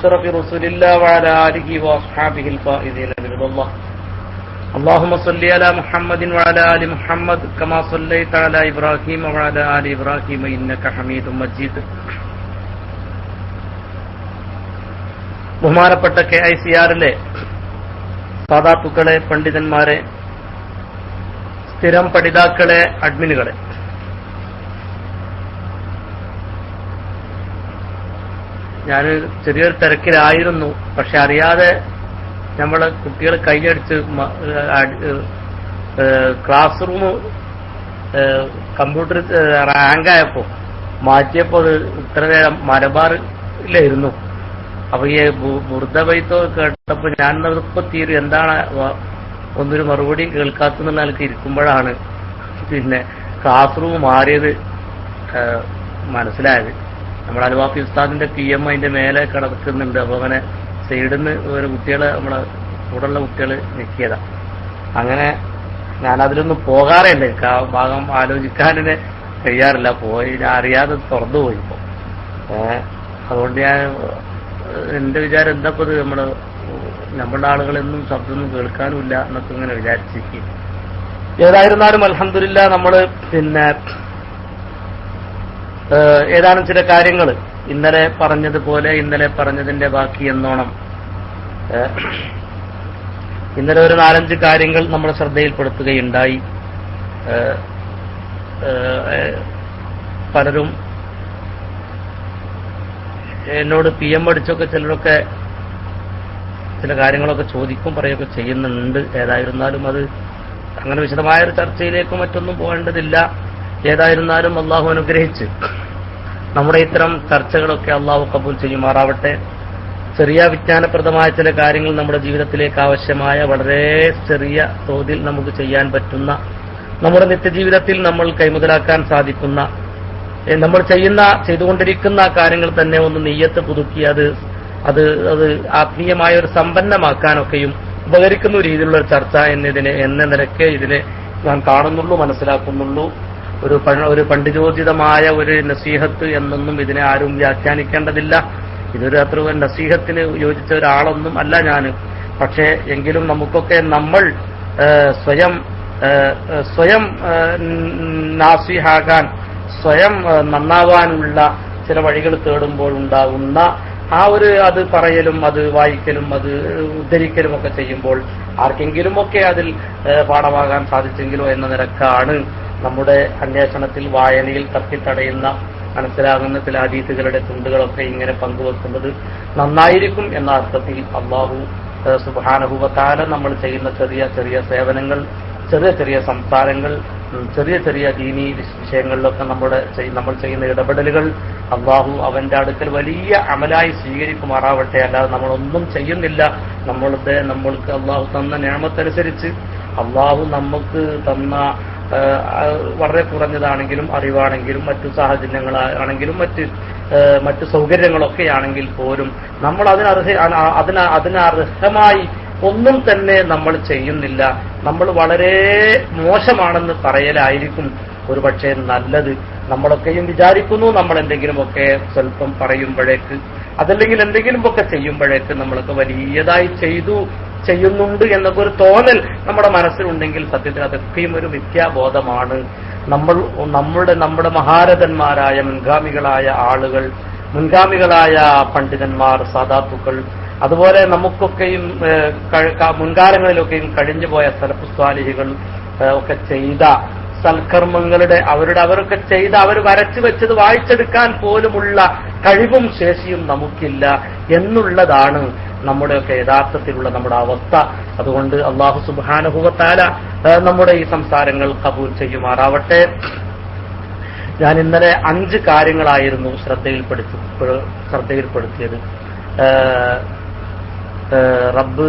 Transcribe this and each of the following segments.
أشرف رسل الله وعلى آله وأصحابه الفائزين برضا الله. اللهم صل على محمد وعلى آل محمد كما صليت على إبراهيم وعلى آل إبراهيم إنك حميد مجيد. ബഹുമാനപ്പെട്ട KICR-ലെ സാദാത്തുക്കളെ, പണ്ഡിതന്മാരെ, സ്ഥിരം പഠിതാക്കളെ, അഡ്മിനുകളെ, ഞാൻ ചെറിയൊരു തിരക്കിലായിരുന്നു. പക്ഷെ അറിയാതെ നമ്മളെ കുട്ടികൾ കൈയടിച്ച് ക്ലാസ് റൂം കമ്പ്യൂട്ടർ റാങ്കായപ്പോ മാറ്റിയപ്പോ അത് ഉത്തരനേരം മലബാറിലായിരുന്നു. അപ്പൊ ഈ ബുർദ ബൈത്തോ കേട്ടപ്പോ ഞാൻ ഇപ്പൊ തീരും എന്താണ് ഒന്നൊരു മറുപടിയും കേൾക്കാത്തെന്നുള്ള നിലക്ക് ഇരിക്കുമ്പോഴാണ് പിന്നെ ക്ലാസ് റൂം മാറിയത് മനസ്സിലായത്. നമ്മുടെ അൽവാഫി ഉസ്താദിന്റെ PM അതിന്റെ മേലെ കിടക്കുന്നുണ്ട്. അപ്പൊ അങ്ങനെ സൈഡിൽ നിന്ന് ഒരു കുട്ടികള് നമ്മളെ കൂടെയുള്ള കുട്ടികള് നിൽക്കിയതാ. അങ്ങനെ ഞാൻ അതിലൊന്നും പോകാറില്ല. എനിക്ക് ആ ഭാഗം ആലോചിക്കാനെ കഴിയാറില്ല. പോയി ഞാൻ അറിയാതെ തുറന്നു പോയി ഇപ്പൊ. അതുകൊണ്ട് ഞാൻ എന്റെ വിചാരം എന്താപ്പത് നമ്മുടെ ആളുകളെന്നും ശബ്ദമൊന്നും കേൾക്കാനുമില്ല എന്നൊക്കെ ഇങ്ങനെ വിചാരിച്ചിരിക്കും. ഏതായിരുന്നാലും അൽഹംദുലില്ലാ നമ്മള് പിന്നെ ഏതാനും ചില കാര്യങ്ങൾ ഇന്നലെ പറഞ്ഞതുപോലെ ഇന്നലെ പറഞ്ഞതിന്റെ ബാക്കി എന്നോണം ഇന്നലെ ഒരു 4-5 കാര്യങ്ങൾ നമ്മുടെ ശ്രദ്ധയിൽപ്പെടുത്തുകയുണ്ടായി. പലരും എന്നോട് PM പഠിച്ചൊക്കെ ചിലരൊക്കെ ചില കാര്യങ്ങളൊക്കെ ചോദിക്കും പറയുകയൊക്കെ ചെയ്യുന്നുണ്ട്. ഏതായിരുന്നാലും അത് അങ്ങനെ വിശദമായൊരു ചർച്ചയിലേക്കും മറ്റൊന്നും പോകേണ്ടതില്ല. ഏതായിരുന്നാലും അള്ളാഹു അനുഗ്രഹിച്ച് നമ്മുടെ ഇത്തരം ചർച്ചകളൊക്കെ അള്ളാഹു കബൂൽ ചെയ്യുമാറാവട്ടെ. ചെറിയ വിജ്ഞാനപ്രദമായ ചില കാര്യങ്ങൾ നമ്മുടെ ജീവിതത്തിലേക്ക് ആവശ്യമായ വളരെ ചെറിയ തോതിൽ നമുക്ക് ചെയ്യാൻ പറ്റുന്ന, നമ്മുടെ നിത്യജീവിതത്തിൽ നമ്മൾ കൈമുതലാക്കാൻ സാധിക്കുന്ന, നമ്മൾ ചെയ്തുകൊണ്ടിരിക്കുന്ന കാര്യങ്ങൾ തന്നെ ഒന്ന് നിയ്യത്ത് പുതുക്കി അത് ആത്മീയമായ ഒരു സമ്പന്നമാക്കാനൊക്കെയും ഉപകരിക്കുന്ന രീതിയിലുള്ള ഒരു ചർച്ച എന്ന നിലയ്ക്ക് ഇതിനെ ഞാൻ കാണുന്നുള്ളൂ, മനസ്സിലാക്കുന്നുള്ളൂ. ഒരു പണ്ഡിതോചിതമായ ഒരു നസീഹത്ത് എന്നൊന്നും ഇതിനെ ആരും വ്യാഖ്യാനിക്കേണ്ടതില്ല. ഇതൊരു അത്ര നസീഹത്തിന് യോജിച്ച ഒരാളൊന്നും അല്ല ഞാൻ. പക്ഷേ എങ്കിലും നമുക്കൊക്കെ നമ്മൾ സ്വയം നാസിഹാകാൻ, സ്വയം നന്നാവാനുള്ള ചില വഴികൾ തേടുമ്പോൾ ഉണ്ടാകുന്ന ആ ഒരു അത് പറയലും അത് വായിക്കലും അത് ഉദ്ധരിക്കലും ഒക്കെ ചെയ്യുമ്പോൾ ആർക്കെങ്കിലുമൊക്കെ അതിൽ പാഠമാകാൻ സാധിച്ചെങ്കിലോ എന്ന നിരക്കാണ് നമ്മുടെ അന്വേഷണത്തിൽ വായനയിൽ തട്ടിത്തടയുന്ന മനസ്സിലാകുന്ന ചില ഹദീസുകളുടെ തുണ്ടുകളൊക്കെ ഇങ്ങനെ പങ്കുവെക്കുന്നത് നന്നായിരിക്കും എന്ന അർത്ഥത്തിൽ അല്ലാഹു സുബ്ഹാനഹു വ തആല നമ്മൾ ചെയ്യുന്ന ചെറിയ ചെറിയ സേവനങ്ങൾ, ചെറിയ ചെറിയ സംസാരങ്ങൾ, ചെറിയ ചെറിയ ദീനീ വിഷയങ്ങളിലൊക്കെ നമ്മൾ ചെയ്യുന്ന ഇടപെടലുകൾ അല്ലാഹു അവന്റെ അടുക്കൽ വലിയ അമലായി സ്വീകരിക്കുമാറാവട്ടെ. അല്ലാതെ നമ്മളൊന്നും ചെയ്യുന്നില്ല. നമ്മൾക്ക് അല്ലാഹു തന്ന നിഅമത്തനുസരിച്ച് അല്ലാഹു നമുക്ക് തന്ന വളരെ കുറഞ്ഞതാണെങ്കിലും അറിവാണെങ്കിലും മറ്റു സാഹചര്യങ്ങളാണെങ്കിലും മറ്റു സൗകര്യങ്ങളൊക്കെ ആണെങ്കിൽ പോലും നമ്മൾ അതിനർഹമായി ഒന്നും തന്നെ നമ്മൾ ചെയ്യുന്നില്ല. നമ്മൾ വളരെ മോശമാണെന്ന് പറയലായിരിക്കും ഒരുപക്ഷെ നല്ലത്. നമ്മളൊക്കെയും വിചാരിക്കുന്നു നമ്മൾ എന്തെങ്കിലുമൊക്കെ സ്വല്പം പറയുമ്പോഴേക്ക്, അതല്ലെങ്കിൽ എന്തെങ്കിലുമൊക്കെ ചെയ്യുമ്പോഴേക്ക് നമ്മളൊക്കെ വലിയതായി ചെയ്യുന്നുണ്ട് എന്നൊക്കെ ഒരു തോന്നൽ നമ്മുടെ മനസ്സിലുണ്ടെങ്കിൽ സത്യത്തിൽ അതൊക്കെയും ഒരു മിഥ്യാബോധമാണ്. നമ്മുടെ മഹാരഥന്മാരായ മുൻഗാമികളായ ആളുകൾ, മുൻഗാമികളായ പണ്ഡിതന്മാർ, സാദാത്തുക്കൾ, അതുപോലെ നമുക്കൊക്കെയും മുൻകാലങ്ങളിലൊക്കെയും കഴിഞ്ഞുപോയ സലഫു സ്വാലിഹികൾ ഒക്കെ ചെയ്ത സൽക്കർമ്മങ്ങളുടെ അവരൊക്കെ ചെയ്ത അവർ വരച്ചു വെച്ചത് വായിച്ചെടുക്കാൻ പോലുമുള്ള കഴിവും ശേഷിയും നമുക്കില്ല എന്നുള്ളതാണ് നമ്മുടെയൊക്കെ യഥാർത്ഥത്തിലുള്ള നമ്മുടെ അവസ്ഥ. അതുകൊണ്ട് അല്ലാഹു സുബ്ഹാനഹു വ തആല നമ്മുടെ ഈ സംസാരങ്ങൾ കബൂൽ ചെയ്യുമാറാവട്ടെ. ഞാൻ ഇന്നലെ 5 കാര്യങ്ങളായിരുന്നു ശ്രദ്ധയിൽപ്പെടുത്തിയത്. റബ്ബ്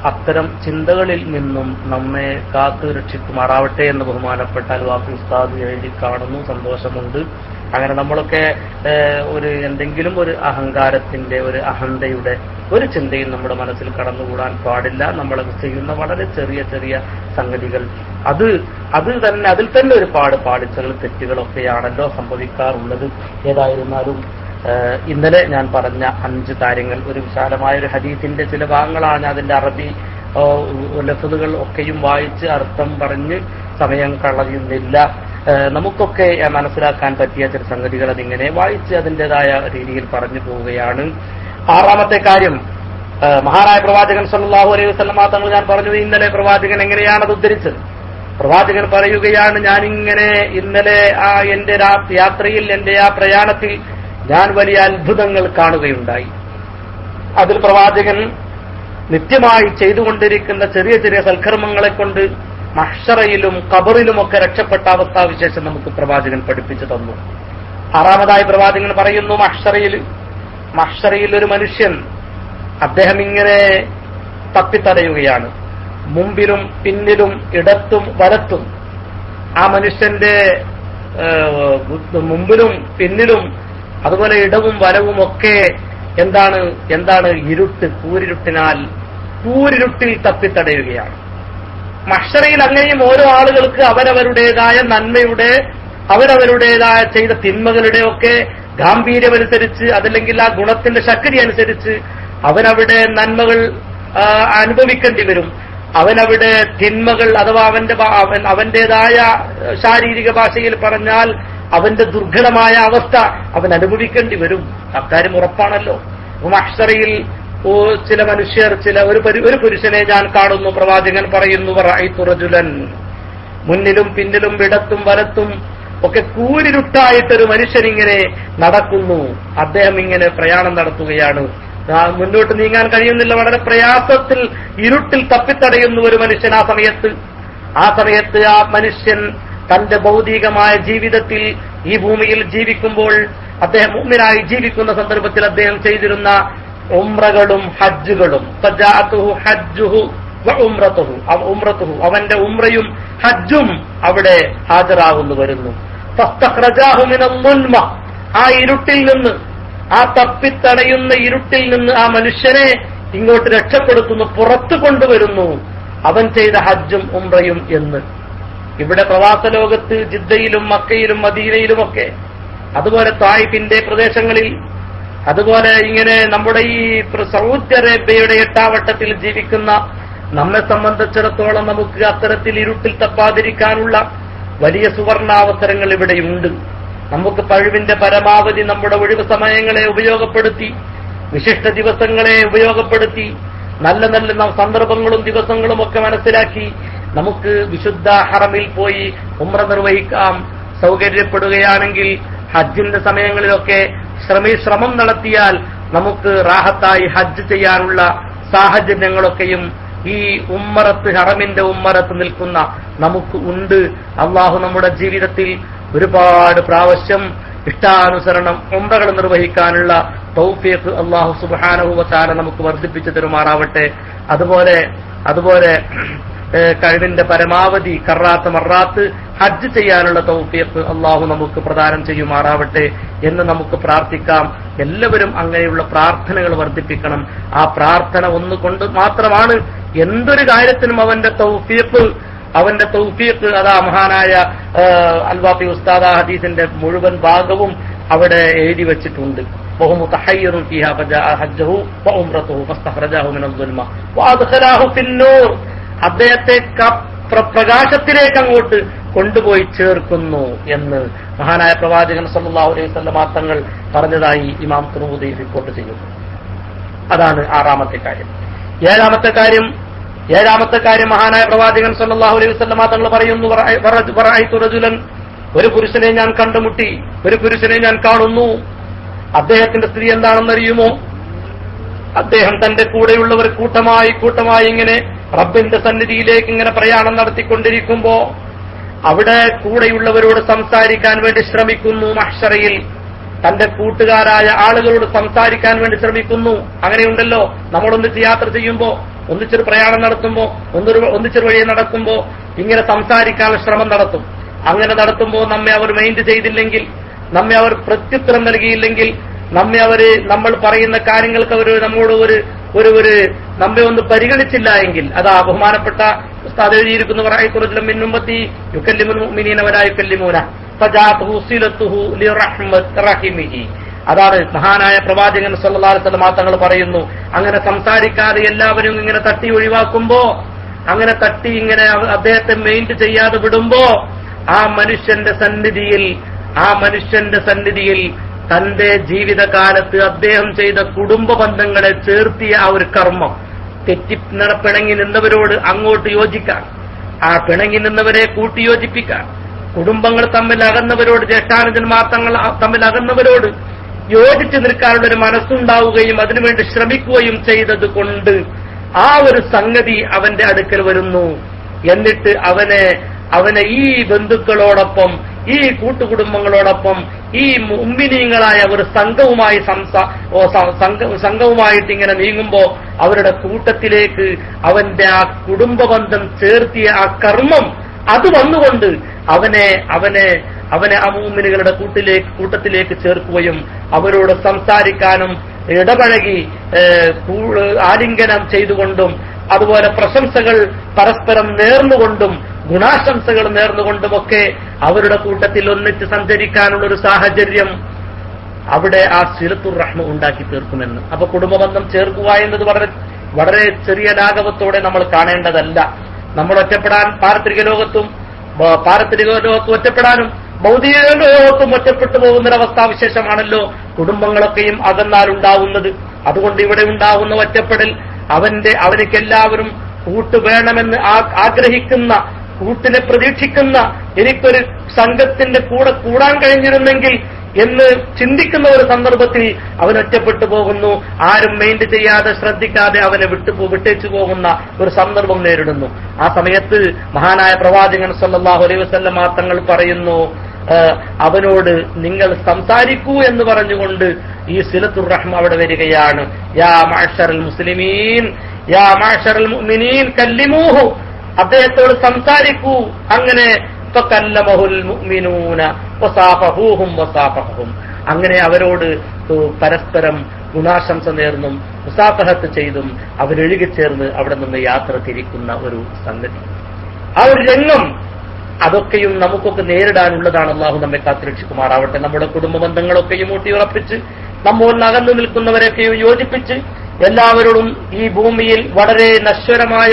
അത്തരം ചിന്തകളിൽ നിന്നും നമ്മെ കാത്തു രക്ഷിക്കുമാറാവട്ടെ എന്ന് ബഹുമാനപ്പെട്ട അൽവാഫി ഉസ്താദ് എഴുതി കാണുന്നു. സന്തോഷമുണ്ട്. അങ്ങനെ നമ്മളൊക്കെ എന്തെങ്കിലും ഒരു അഹങ്കാരത്തിന്റെ, ഒരു അഹന്തയുടെ ഒരു ചിന്തയും നമ്മുടെ മനസ്സിൽ കടന്നുകൂടാൻ പാടില്ല. നമ്മളത് ചെയ്യുന്ന വളരെ ചെറിയ ചെറിയ സംഗതികൾ അതിൽ തന്നെ ഒരുപാട് പാളിച്ചകൾ, തെറ്റുകളൊക്കെയാണല്ലോ സംഭവിക്കാറുള്ളത്. ഏതായിരുന്നാലും ഇന്നലെ ഞാൻ പറഞ്ഞ 5 കാര്യങ്ങൾ ഒരു വിശാലമായ ഒരു ഹദീസിന്റെ ചില ഭാഗങ്ങളാണ്. അതിന്റെ അറബി ലഫ്ളുകൾ ഒക്കെയും വായിച്ച് അർത്ഥം പറഞ്ഞ് സമയം കളയുന്നില്ല. നമുക്കൊക്കെ മനസ്സിലാക്കാൻ പറ്റിയ ചില സംഗതികൾ അതിങ്ങനെ വായിച്ച് അതിൻ്റെതായ രീതിയിൽ പറഞ്ഞു പോവുകയാണ്. 6ാമത്തെ കാര്യം, മഹാനായ പ്രവാചകൻ സല്ലല്ലാഹു അലൈഹി വസല്ലം തങ്ങൾ ഞാൻ പറഞ്ഞു ഇന്നലെ പ്രവാചകൻ എങ്ങനെയാണ് അത് ഉദ്ധരിച്ചത്. പ്രവാചകൻ പറയുകയാണ്, ഞാനിങ്ങനെ ഇന്നലെ എന്റെ യാത്രയിൽ, എന്റെ ആ പ്രയാണത്തിൽ ഞാൻ വലിയ അത്ഭുതങ്ങൾ കാണുകയുണ്ടായി. അതിൽ പ്രവാചകൻ നിത്യമായി ചെയ്തുകൊണ്ടിരിക്കുന്ന ചെറിയ ചെറിയ സൽക്കർമ്മങ്ങളെ കൊണ്ട് മഹ്ശറയിലും ഖബറിലുമൊക്കെ രക്ഷപ്പെട്ട അവസ്ഥാവിശേഷം നമുക്ക് പ്രവാചകൻ പഠിപ്പിച്ചു തന്നു. 6ാമതായി പ്രവാചകൻ പറയുന്നു, മഹ്ശറയിൽ ഒരു മനുഷ്യൻ അദ്ദേഹം ഇങ്ങനെ തപ്പിത്തടയുകയാണ്. മുമ്പിലും പിന്നിലും ഇടത്തും വലത്തും ആ മനുഷ്യന്റെ മുമ്പിലും പിന്നിലും അതുപോലെ ഇടവും വലവും ഒക്കെ എന്താണ് ഇരുട്ട്, കൂരിരുട്ടിൽ തപ്പിത്തടയുകയാണ്. മഹ്ശറയിൽ അങ്ങനെയും ഓരോ ആളുകൾക്ക് അവരവരുടേതായ നന്മയുടെ, അവരവരുടേതായ ചെയ്ത തിന്മകളുടെ ഒക്കെ ഗാംഭീര്യമനുസരിച്ച് അതല്ലെങ്കിൽ ആ ഗുണത്തിന്റെ ശക്തി അനുസരിച്ച് അവനവിടെ നന്മകൾ അനുഭവിക്കേണ്ടി വരും. അവനവിടെ തിന്മകൾ അഥവാ അവന്റേതായ ശാരീരിക ഭാഷയിൽ പറഞ്ഞാൽ അവന്റെ ദുർഘടമായ അവസ്ഥ അവൻ അനുഭവിക്കേണ്ടി വരും. അക്കാര്യം ഉറപ്പാണല്ലോ. മഹ്ശറയിൽ ചില മനുഷ്യർ, ഒരു പുരുഷനെ ഞാൻ കാണുന്നു. പ്രവാചകൻ പറയുന്നു, റഅയ്തു റജുലൻ, മുന്നിലും പിന്നിലും ഇടത്തും വലത്തും ഒക്കെ കൂരിരുട്ടായിട്ടൊരു മനുഷ്യനിങ്ങനെ നടക്കുന്നു. അദ്ദേഹം ഇങ്ങനെ പ്രയാണം നടത്തുകയാണ്. മുന്നോട്ട് നീങ്ങാൻ കഴിയുന്നില്ല. വളരെ പ്രയാസത്തിൽ ഇരുട്ടിൽ തപ്പിത്തടയുന്നു ഒരു മനുഷ്യൻ. ആ സമയത്ത് ആ മനുഷ്യൻ തന്റെ ഭൗതികമായ ജീവിതത്തിൽ ഈ ഭൂമിയിൽ ജീവിക്കുമ്പോൾ, അദ്ദേഹം മുഅ്മിനായി ജീവിക്കുന്ന സന്ദർഭത്തിൽ അദ്ദേഹം ചെയ്തിരുന്ന ഉംറകളും ഹജ്ജുകളും, അവന്റെ ഉംറയും ഹജ്ജും അവിടെ ഹാജരാകുന്നു വരുന്നു. ആ ഇരുട്ടിൽ നിന്ന്, ആ തപ്പിത്തടയുന്ന ഇരുട്ടിൽ നിന്ന് ആ മനുഷ്യനെ ഇങ്ങോട്ട് രക്ഷപ്പെടുത്തുന്നു, പുറത്തു കൊണ്ടുവരുന്നു അവൻ ചെയ്ത ഹജ്ജും ഉംറയും എന്ന്. ഇവിടെ പ്രവാസ ലോകത്ത് ജിദ്ദയിലും മക്കയിലും മദീനയിലുമൊക്കെ, അതുപോലെ തായിഫിന്റെ പ്രദേശങ്ങളിൽ, അതുപോലെ ഇങ്ങനെ നമ്മുടെ ഈ സൗദി അറേബ്യയുടെ 8ാം വട്ടത്തിൽ ജീവിക്കുന്ന നമ്മെ സംബന്ധിച്ചിടത്തോളം നമുക്ക് അത്തരത്തിൽ ഇരുട്ടിൽ തപ്പാതിരിക്കാനുള്ള വലിയ സുവർണാവസരങ്ങൾ ഇവിടെയുണ്ട്. നമുക്ക് കഴിവിന്റെ പരമാവധി നമ്മുടെ ഒഴിവ് സമയങ്ങളെ ഉപയോഗപ്പെടുത്തി, വിശിഷ്ട ദിവസങ്ങളെ ഉപയോഗപ്പെടുത്തി, നല്ല നല്ല സന്ദർഭങ്ങളും ദിവസങ്ങളും ഒക്കെ മനസ്സിലാക്കി നമുക്ക് വിശുദ്ധ ഹറമിൽ പോയി ഉംറ നിർവഹിക്കാം. സൗകര്യപ്പെടുകയാണെങ്കിൽ ഹജ്ജിന്റെ സമയങ്ങളിലൊക്കെ ശ്രമം നടത്തിയാൽ നമുക്ക് റാഹത്തായി ഹജ്ജ് ചെയ്യാനുള്ള സാഹചര്യങ്ങളൊക്കെയും ഈ ഹറമിന്റെ ഉമ്മറത്ത് നിൽക്കുന്ന നമുക്ക് ഉണ്ട്. അള്ളാഹു നമ്മുടെ ജീവിതത്തിൽ ഒരുപാട് പ്രാവശ്യം ഇഷ്ടാനുസരണം ഉംറകൾ നിർവഹിക്കാനുള്ള തൗഫീഖ് അള്ളാഹു സുബ്ഹാനഹു വ തആല നമുക്ക് വർദ്ധിപ്പിച്ചു തരുമാറാവട്ടെ. അതുപോലെ കഴിവിന്റെ പരമാവധി കറാത്ത് മറാത്ത് ഹജ്ജ് ചെയ്യാനുള്ള തൗഫീഖ് അള്ളാഹു നമുക്ക് പ്രദാനം ചെയ്യുമാറാവട്ടെ എന്ന് നമുക്ക് പ്രാർത്ഥിക്കാം. എല്ലാവരും അങ്ങനെയുള്ള പ്രാർത്ഥനകൾ വർദ്ധിപ്പിക്കണം. ആ പ്രാർത്ഥന ഒന്നുകൊണ്ട് മാത്രമാണ് എന്തൊരു കാര്യത്തിനും അവന്റെ തൗഫീഖ് അതാ മഹാനായ അൽവാഫി ഉസ്താദ് ഹദീസിന്റെ മുഴുവൻ ഭാഗവും അവിടെ എഴുതി വെച്ചിട്ടുണ്ട്. അദ്ദേഹത്തെ പ്രകാശത്തിലേക്ക് അങ്ങോട്ട് കൊണ്ടുപോയി ചേർക്കുന്നു എന്ന് മഹാനായ പ്രവാചകൻ സല്ലല്ലാഹു അലൈഹി വസല്ലം തങ്ങൾ പറഞ്ഞതായി ഇമാം തുർമുദി റിപ്പോർട്ട് ചെയ്യുന്നു. അതാണ് 6ാമത്തെ കാര്യം. 7ാമത്തെ കാര്യം മഹാനായ പ്രവാചകൻ സല്ലല്ലാഹു അലൈഹി വസല്ലം തങ്ങൾ പറയുന്നു, റഅയ്തു റജുലൻ, ഒരു പുരുഷനെ ഞാൻ കണ്ടുമുട്ടി, ഒരു പുരുഷനെ ഞാൻ കാണുന്നു. അദ്ദേഹത്തിന്റെ സ്ഥിതി എന്താണെന്നറിയുമോ? അദ്ദേഹം തന്റെ കൂടെയുള്ളവർ കൂട്ടമായി ഇങ്ങനെ റബ്ബിന്റെ സന്നിധിയിലേക്ക് ഇങ്ങനെ പ്രയാണം നടത്തിക്കൊണ്ടിരിക്കുമ്പോ അവിടെ കൂടെയുള്ളവരോട് സംസാരിക്കാൻ വേണ്ടി ശ്രമിക്കുന്നു. മഹ്ശറയിൽ തന്റെ കൂട്ടുകാരായ ആളുകളോട് സംസാരിക്കാൻ വേണ്ടി ശ്രമിക്കുന്നു. അങ്ങനെയുണ്ടല്ലോ, നമ്മളൊന്നിച്ച് യാത്ര ചെയ്യുമ്പോ, ഒന്നിച്ചൊരു പ്രയാണം നടത്തുമ്പോ, ഒന്നിച്ചൊരു വഴി നടക്കുമ്പോ ഇങ്ങനെ സംസാരിക്കാനുള്ള ശ്രമം നടത്തും. അങ്ങനെ നടത്തുമ്പോ നമ്മെ അവർ മൈൻഡ് ചെയ്തില്ലെങ്കിൽ, നമ്മെ അവർ പ്രത്യുത്തരം നൽകിയില്ലെങ്കിൽ, നമ്മൾ പറയുന്ന കാര്യങ്ങൾക്ക് അവർ നമ്മോട് ഒരു നമ്മെ ഒന്ന് പരിഗണിച്ചില്ല എങ്കിൽ, അതാ ബഹുമാനപ്പെട്ട ഉസ്താദ് എഴുതിയിരിക്കുന്നു, അതാണ് മഹാനായ പ്രവാചകൻ സല്ലല്ലാഹു അലൈഹി വസല്ലം തങ്ങൾ പറയുന്നു, അങ്ങനെ സംസാരിക്കാതെ എല്ലാവരും ഇങ്ങനെ തട്ടി ഒഴിവാക്കുമ്പോ, അങ്ങനെ തട്ടി ഇങ്ങനെ അദ്ദേഹത്തെ മെയിൻറ്റ് ചെയ്യാതെ വിടുമ്പോ ആ മനുഷ്യന്റെ സന്നിധിയിൽ തന്റെ ജീവിതകാലത്ത് അദ്ദേഹം ചെയ്ത കുടുംബ ബന്ധങ്ങളെ ചേർത്തിയ ആ ഒരു കർമ്മം, പിണങ്ങി നിന്നവരോട് അങ്ങോട്ട് യോജിക്കാൻ, ആ പിണങ്ങി നിന്നവരെ കൂട്ടിയോജിപ്പിക്കാൻ, കുടുംബങ്ങൾ തമ്മിൽ അകന്നവരോട്, ജ്യേഷ്ഠാനുജന്മാർ തമ്മിൽ അകന്നവരോട് യോജിച്ചു നിൽക്കാനുള്ള ഒരു മനസ്സുണ്ടാവുകയും അതിനുവേണ്ടി ശ്രമിക്കുകയും ചെയ്തത് കൊണ്ട് ആ ഒരു സംഗതി അവന്റെ അടുക്കൽ വരുന്നു. എന്നിട്ട് അവനെ ഈ ബന്ധുക്കളോടൊപ്പം, ഈ കൂട്ടുകുടുംബങ്ങളോടൊപ്പം, ഈ മുഅ്മിനീങ്ങളായ ഒരു സംഘവുമായിട്ട് ഇങ്ങനെ നീങ്ങുമ്പോ അവരുടെ കൂട്ടത്തിലേക്ക് അവന്റെ ആ കുടുംബ ബന്ധം ചേർത്തിയ ആ കർമ്മം അത് വന്നുകൊണ്ട് അവനെ ആ മുഅ്മിനുകളുടെ കൂട്ടത്തിലേക്ക് ചേർക്കുകയും അവരോട് സംസാരിക്കാനും ഇടപഴകി ആലിംഗനം ചെയ്തുകൊണ്ടും അതുപോലെ പ്രശംസകൾ പരസ്പരം നേർന്നുകൊണ്ടും ഗുണാശംസകൾ നേർന്നുകൊണ്ടുമൊക്കെ അവരുടെ കൂട്ടത്തിൽ ഒന്നിച്ച് സഞ്ചരിക്കാനുള്ള ഒരു സാഹചര്യം അവിടെ ആ സിലത്തുർ റഹ്മ ഉണ്ടാക്കി തീർക്കുമെന്ന്. അപ്പൊ കുടുംബബന്ധം ചേർക്കുക എന്നത് വളരെ ചെറിയ ലാഘവത്തോടെ നമ്മൾ കാണേണ്ടതല്ല. നമ്മൾ ഒറ്റപ്പെടാൻ പാരത്രിക ലോകത്തും ഒറ്റപ്പെടാനും ഭൗതിക ലോകത്തും ഒറ്റപ്പെട്ടു പോകുന്നൊരവസ്ഥാവിശേഷമാണല്ലോ കുടുംബങ്ങളൊക്കെയും അകന്നാലുണ്ടാവുന്നത്. അതുകൊണ്ട് ഇവിടെ ഉണ്ടാവുന്ന ഒറ്റപ്പെടൽ അവനിക്കെല്ലാവരും കൂട്ട് വേണമെന്ന് ആഗ്രഹിക്കുന്ന, കൂട്ടിനെ പ്രതീക്ഷിക്കുന്ന, എനിക്കൊരു സംഘത്തിന്റെ കൂടെ കൂടാൻ കഴിഞ്ഞിരുന്നെങ്കിൽ എന്ന് ചിന്തിക്കുന്ന ഒരു സന്ദർഭത്തിൽ അവൻ ഒറ്റപ്പെട്ടു പോകുന്നു. ആരും മൈൻഡ് ചെയ്യാതെ ശ്രദ്ധിക്കാതെ അവനെ വിട്ടേച്ചു പോകുന്ന ഒരു സന്ദർഭം നേരിടുന്നു. ആ സമയത്ത് മഹാനായ പ്രവാചകൻ സല്ലല്ലാഹു അലൈഹി വസല്ലം തങ്ങൾ പറയുന്നു, അവനോട് നിങ്ങൾ സംസാരിക്കൂ എന്ന് പറഞ്ഞുകൊണ്ട് ഈ സിലത്തുർ റഹ്മ അവിടെ വരികയാണ്. യാ മഅ്ശറൽ മുസ്ലിമീൻ യാ മഅ്ശറൽ മുഅ്മിനീൻ കല്ലിമൂഹു, അദ്ദേഹത്തോട് സംസാരിക്കൂ. അങ്ങനെ ഫകല്ലമഹുൽ മുഅ്മിനൂന വസാഫഹൂഹും വസാഫഹും, അങ്ങനെ അവരോട് പരസ്പരം ഗുണാശംസ നേർന്നും മുസാഫഹത്ത് ചെയ്തും അവരെഴുകിച്ചേർന്ന് അവിടെ നിന്ന് യാത്ര തിരിക്കുന്ന ഒരു സംഗതി, ആ ഒരു രംഗം, അതൊക്കെയും നമുക്കൊക്കെ നേരിടാനുള്ളതാണ്. അള്ളാഹു നമ്മെ കാത്തുരക്ഷിക്കുമാറാവട്ടെ. നമ്മുടെ കുടുംബ ബന്ധങ്ങളൊക്കെയും ഊട്ടിയുറപ്പിച്ച് നമ്മോട് അകന്നു നിൽക്കുന്നവരെയൊക്കെയും യോജിപ്പിച്ച് എല്ലാവരോടും ഈ ഭൂമിയിൽ വളരെ നശ്വരമായ,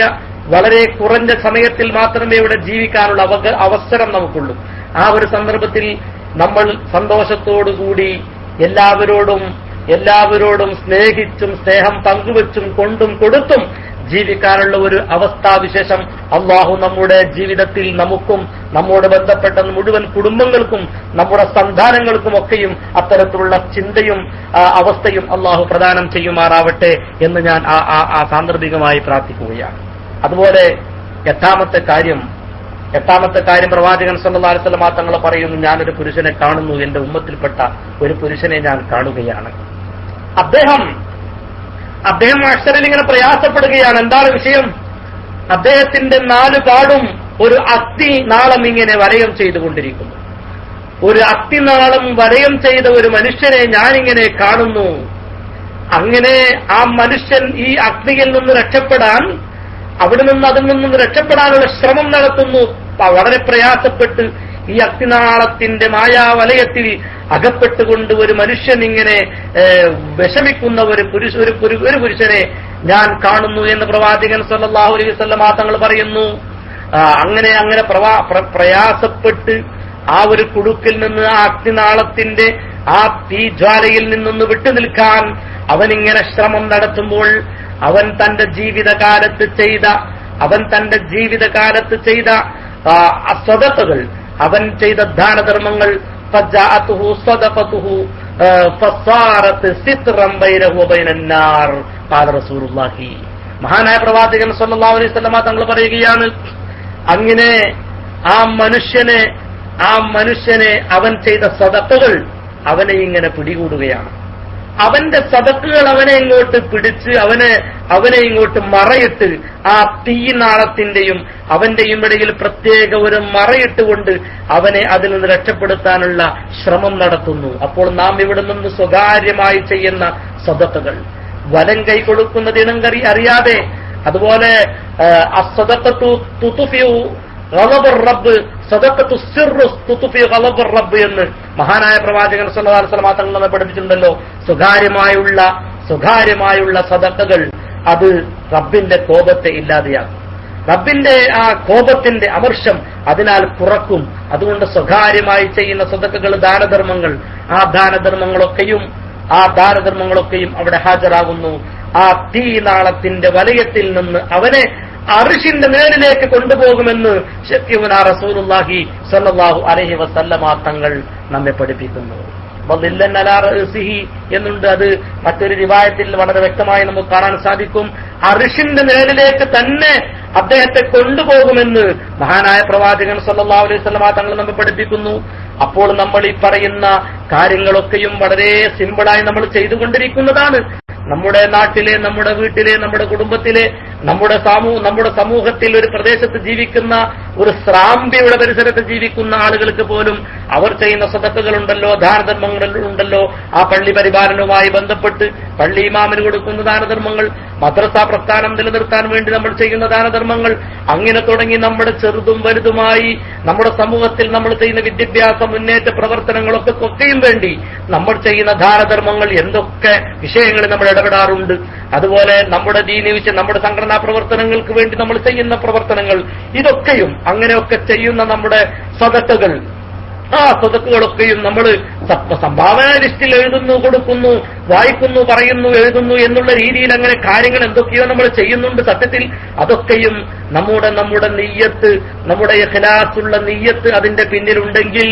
വളരെ കുറഞ്ഞ സമയത്തിൽ മാത്രമേ ഇവിടെ ജീവിക്കാനുള്ള അവസരം നമുക്കുള്ളൂ. ആ ഒരു സന്ദർഭത്തിൽ നമ്മൾ സന്തോഷത്തോടുകൂടി എല്ലാവരോടും സ്നേഹിച്ചും സ്നേഹം പങ്കുവെച്ചും കൊണ്ടും കൊടുത്തും ജീവിക്കാനുള്ള ഒരു അവസ്ഥാവിശേഷം അള്ളാഹു നമ്മുടെ ജീവിതത്തിൽ നമുക്കും നമ്മോട് ബന്ധപ്പെട്ട മുഴുവൻ കുടുംബങ്ങൾക്കും നമ്മുടെ സന്താനങ്ങൾക്കും ഒക്കെയും അത്തരത്തിലുള്ള ചിന്തയും അവസ്ഥയും അള്ളാഹു പ്രദാനം ചെയ്യുമാറാവട്ടെ എന്ന് ഞാൻ ആ സാന്ദർഭികമായി പ്രാർത്ഥിക്കുകയാണ്. അതുപോലെ എട്ടാമത്തെ കാര്യം പ്രവാചകൻ സല്ലല്ലാഹു അലൈഹി വസല്ലം തങ്ങൾ പറയുന്നു, ഞാനൊരു പുരുഷനെ കാണുന്നു, എന്റെ ഉമ്മത്തിൽപ്പെട്ട ഒരു പുരുഷനെ ഞാൻ കാണുകയാണ്. അദ്ദേഹം അക്ഷരയിൽ ഇങ്ങനെ പ്രയാസപ്പെടുകയാണ്. എന്താണ് വിഷയം? അദ്ദേഹത്തിന്റെ 4 പാടും ഒരു അസ്ഥിനാളം ഇങ്ങനെ വലയം ചെയ്തുകൊണ്ടിരിക്കുന്നു. ഒരു അസ്ഥിനാളം വലയം ചെയ്ത ഒരു മനുഷ്യനെ ഞാനിങ്ങനെ കാണുന്നു. അങ്ങനെ ആ മനുഷ്യൻ ഈ അഗ്നിയിൽ നിന്ന് രക്ഷപ്പെടാൻ, അതിൽ നിന്ന് രക്ഷപ്പെടാനുള്ള ശ്രമം നടത്തുന്നു. വളരെ പ്രയാസപ്പെട്ട് ഈ അഗ്നിനാളത്തിന്റെ മായാവലയത്തിൽ അകപ്പെട്ടുകൊണ്ട് ഒരു മനുഷ്യൻ ഇങ്ങനെ വിഷമിക്കുന്ന ഒരു പുരുഷനെ ഞാൻ കാണുന്നു എന്ന് പ്രവാചകൻ സല്ലല്ലാഹു അലൈഹി വസല്ലം തങ്ങൾ പറയുന്നു. അങ്ങനെ പ്രയാസപ്പെട്ട് ആ ഒരു കുടുക്കിൽ നിന്ന്, ആ അഗ്നിനാളത്തിന്റെ ആ തീജ്വാലയിൽ നിന്നൊന്ന് വിട്ടുനിൽക്കാൻ അവനിങ്ങനെ ശ്രമം നടത്തുമ്പോൾ അവൻ തന്റെ ജീവിതകാലത്ത് ചെയ്ത സ്വദഖകൾ, അവൻ ചെയ്ത ദാനധർമ്മങ്ങൾ, മഹാനായ പ്രവാചകൻ സല്ലല്ലാഹു അലൈഹി വസല്ലം തങ്ങൾ പറയുകയാണ്, അങ്ങനെ ആ മനുഷ്യനെ അവൻ ചെയ്ത സദഖകൾ അവനെ ഇങ്ങനെ പിടികൂടുകയാണ്. അവന്റെ സദഖകൾ അവനെ ഇങ്ങോട്ട് പിടിച്ച് അവനെ ഇങ്ങോട്ട് മറയിട്ട് ആ തീനാളത്തിന്റെയും അവന്റെയും ഇടയിൽ പ്രത്യേക ഒരു മറയിട്ടുകൊണ്ട് അവനെ അതിൽ നിന്ന് രക്ഷപ്പെടുത്താനുള്ള ശ്രമം നടത്തുന്നു. അപ്പോൾ നാം ഇവിടെ നിന്ന് സ്വകാര്യമായി ചെയ്യുന്ന സദഖകൾ, വലം കൈ കൊടുക്കുന്നത് ഇണം അറിയാതെ, അതുപോലെ ഗളബുർ റബ്ബ് സദഖത്തു സിർറു തുത്ഫി ഗളബുർ റബ്ബ് എന്ന് മഹാനായ പ്രവാചകൻ സല്ലല്ലാഹു അലൈഹി വസല്ലം തങ്ങൾ നമ്മെ പഠിപ്പിച്ചിട്ടുണ്ടല്ലോ. സ്വകാര്യമായുള്ള സദഖകൾ അത് റബ്ബിന്റെ കോപത്തെ ഇല്ലാതെയാക്കും. റബ്ബിന്റെ ആ കോപത്തിന്റെ അമർഷം അതിനാൽ കുറക്കും. അതുകൊണ്ട് സ്വകാര്യമായി ചെയ്യുന്ന സദഖകൾ, ദാനധർമ്മങ്ങൾ, ആ ദാനധർമ്മങ്ങളൊക്കെയും അവിടെ ഹാജരാകുന്നു. ആ തീനാളത്തിന്റെ വലയത്തിൽ നിന്ന് അവനെ അർശിന്റെ നേരിലേക്ക് കൊണ്ടുപോകുമെന്ന് ശഫീഉനാ റസൂലുള്ളാഹി സ്വല്ലല്ലാഹു അലൈഹി വസല്ലമ തങ്ങൾ നമ്മെ പഠിപ്പിക്കുന്നു. വളില്ലൻ അലാ റഅസിഹി എന്നുണ്ട്. അത് മറ്റൊരു റിവായത്തിൽ വളരെ വ്യക്തമായി നമുക്ക് കാണാൻ സാധിക്കും. അർശിന്റെ നേരിലേക്ക് തന്നെ അദ്ദേഹത്തെ കൊണ്ടുപോകുമെന്ന് മഹാനായ പ്രവാചകൻ സല്ലല്ലാഹു അലൈഹി വസല്ലമ തങ്ങൾ നമ്മെ പഠിപ്പിക്കുന്നു. അപ്പോൾ നമ്മൾ ഈ പറയുന്ന കാര്യങ്ങളൊക്കെയും വളരെ സിമ്പിളായി നമ്മൾ ചെയ്തുകൊണ്ടിരിക്കുന്നതാണ്. നമ്മുടെ നാട്ടിലെ, നമ്മുടെ വീട്ടിലെ, നമ്മുടെ കുടുംബത്തിലെ, നമ്മുടെ സമൂഹത്തിൽ, ഒരു പ്രദേശത്ത് ജീവിക്കുന്ന, ഒരു സ്രാമ്പിയുടെ പരിസരത്ത് ജീവിക്കുന്ന ആളുകൾക്ക് പോലും അവർ ചെയ്യുന്ന സദഖകളുണ്ടല്ലോ, ദാനധർമ്മങ്ങളുണ്ടല്ലോ. ആ പള്ളി പരിപാലനവുമായി ബന്ധപ്പെട്ട് പള്ളി ഇമാമിന് കൊടുക്കുന്ന ദാനധർമ്മങ്ങൾ, മദ്രസ പ്രസ്ഥാനം നിലനിർത്താൻ വേണ്ടി നമ്മൾ ചെയ്യുന്ന ദാനധർമ്മങ്ങൾ, അങ്ങനെ തുടങ്ങി നമ്മുടെ ചെറുതും വലുതുമായി നമ്മുടെ സമൂഹത്തിൽ നമ്മൾ ചെയ്യുന്ന വിദ്യാഭ്യാസ മുന്നേറ്റ പ്രവർത്തനങ്ങളൊക്കെയും വേണ്ടി നമ്മൾ ചെയ്യുന്ന ദാനധർമ്മങ്ങൾ, എന്തൊക്കെ വിഷയങ്ങളിൽ നമ്മൾ ഇടപെടാറുണ്ട്. അതുപോലെ നമ്മുടെ ദീനി വിഷയം, നമ്മുടെ സംഘടനാ പ്രവർത്തനങ്ങൾക്ക് വേണ്ടി നമ്മൾ ചെയ്യുന്ന പ്രവർത്തനങ്ങൾ, ഇതൊക്കെയും അങ്ങനെയൊക്കെ ചെയ്യുന്ന നമ്മുടെ സദഖകൾ, ആ സദഖകളൊക്കെയും നമ്മൾ സംഭാവന ലിസ്റ്റിൽ എഴുതുന്നു, കൊടുക്കുന്നു, വായിക്കുന്നു, പറയുന്നു, എഴുതുന്നു എന്നുള്ള രീതിയിൽ അങ്ങനെ കാര്യങ്ങൾ എന്തൊക്കെയോ നമ്മൾ ചെയ്യുന്നുണ്ട്. സത്യത്തിൽ അതൊക്കെയും നമ്മുടെ നിയ്യത്ത്, നമ്മുടെ ഇഖ്ലാസുള്ള നിയ്യത്ത് അതിന്റെ പിന്നിലുണ്ടെങ്കിൽ,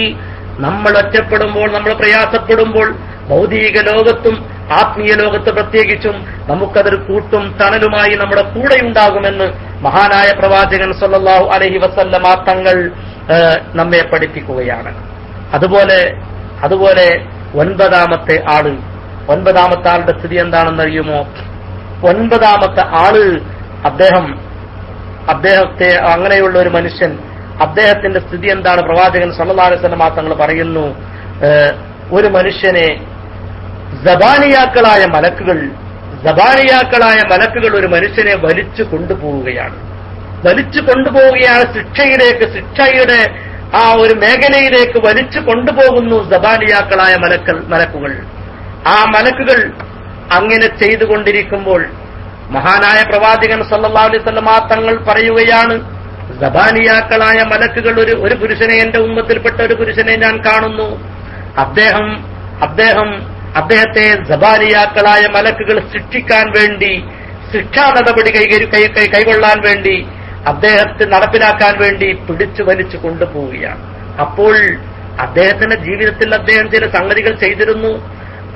നമ്മൾ ഒറ്റപ്പെടുമ്പോൾ, നമ്മൾ പ്രയാസപ്പെടുമ്പോൾ, ഭൗതിക ലോകത്തും ആത്മീയ ലോകത്ത് പ്രത്യേകിച്ചും നമുക്കതൊരു കൂട്ടും തണലുമായി നമ്മുടെ കൂടെയുണ്ടാകുമെന്ന് മഹാനായ പ്രവാചകൻ സല്ലല്ലാഹു അലൈഹി വസല്ലമ തങ്ങൾ നമ്മെ പഠിപ്പിക്കുകയാണ്. അതുപോലെ ഒൻപതാമത്തെ ആളുടെ സ്ഥിതി എന്താണെന്നറിയുമോ? ഒൻപതാമത്തെ ആള് അദ്ദേഹത്തെ അങ്ങനെയുള്ള ഒരു മനുഷ്യൻ, അദ്ദേഹത്തിന്റെ സ്ഥിതി എന്താണ്? പ്രവാചകൻ സല്ലല്ലാഹു അലൈഹി വസല്ലമ തങ്ങൾ പറയുന്നു, ഒരു മനുഷ്യനെ സബാനിയാക്കളായ മലക്കുകൾ ഒരു മനുഷ്യനെ വലിച്ചു കൊണ്ടുപോവുകയാണ്. ശിക്ഷയുടെ ആ ഒരു മേഖലയിലേക്ക് വലിച്ചു കൊണ്ടുപോകുന്നു സബാനിയാക്കളായ മലക്കുകൾ. ആ മലക്കുകൾ അങ്ങനെ ചെയ്തുകൊണ്ടിരിക്കുമ്പോൾ മഹാനായ പ്രവാചകൻ സല്ലല്ലാഹു അലൈഹി വസല്ലമ തങ്ങൾ പറയുകയാണ്, സബാനിയാക്കളായ മലക്കുകൾ ഒരു പുരുഷനെ, എന്റെ ഉമ്മത്തിൽപ്പെട്ട ഒരു പുരുഷനെ ഞാൻ കാണുന്നു. അദ്ദേഹത്തെ സബാനിയാക്കളായ മലക്കുകൾ ശിക്ഷിക്കാൻ വേണ്ടി, ശിക്ഷാ നടപടി കൈകൊള്ളാൻ വേണ്ടി, അദ്ദേഹത്തെ നടപ്പിലാക്കാൻ വേണ്ടി പിടിച്ചു വലിച്ചു കൊണ്ടുപോവുകയാണ്. അപ്പോൾ അദ്ദേഹത്തിന്റെ ജീവിതത്തിൽ അദ്ദേഹം ചില സംഗതികൾ ചെയ്തിരുന്നു.